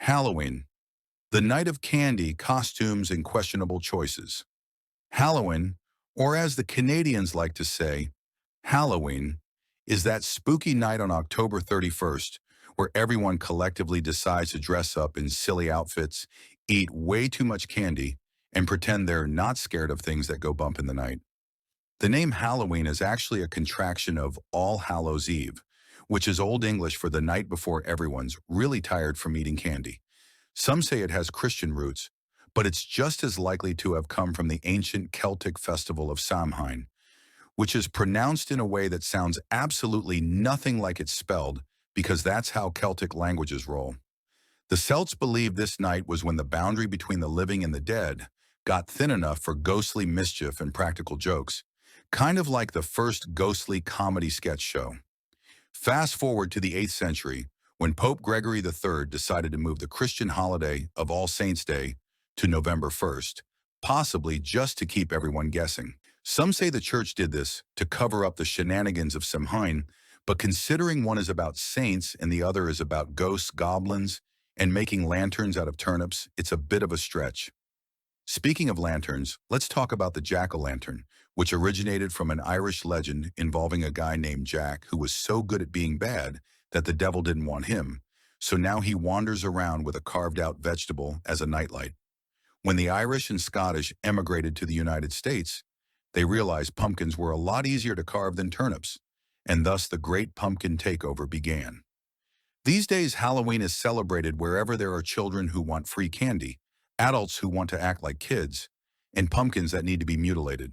Halloween, the night of candy, costumes, and questionable choices. Halloween, or as the Canadians like to say, Halloween, is that spooky night on October 31st where everyone collectively decides to dress up in silly outfits, eat way too much candy, and pretend they're not scared of things that go bump in the night. The name Halloween is actually a contraction of All Hallows Eve, which is Old English for the night before everyone's really tired from eating candy. Some say it has Christian roots, but it's just as likely to have come from the ancient Celtic festival of Samhain, which is pronounced in a way that sounds absolutely nothing like it's spelled because that's how Celtic languages roll. The Celts believed this night was when the boundary between the living and the dead got thin enough for ghostly mischief and practical jokes, kind of like the first ghostly comedy sketch show. Fast forward to the 8th century, when Pope Gregory III decided to move the Christian holiday of All Saints' Day to November 1st, possibly just to keep everyone guessing. Some say the church did this to cover up the shenanigans of Samhain, but considering one is about saints and the other is about ghosts, goblins, and making lanterns out of turnips, it's a bit of a stretch. Speaking of lanterns, let's talk about the jack-o'-lantern, which originated from an Irish legend involving a guy named Jack who was so good at being bad that the devil didn't want him, so now he wanders around with a carved-out vegetable as a nightlight. When the Irish and Scottish emigrated to the United States, they realized pumpkins were a lot easier to carve than turnips, and thus the Great Pumpkin Takeover began. These days, Halloween is celebrated wherever there are children who want free candy, adults who want to act like kids, and pumpkins that need to be mutilated.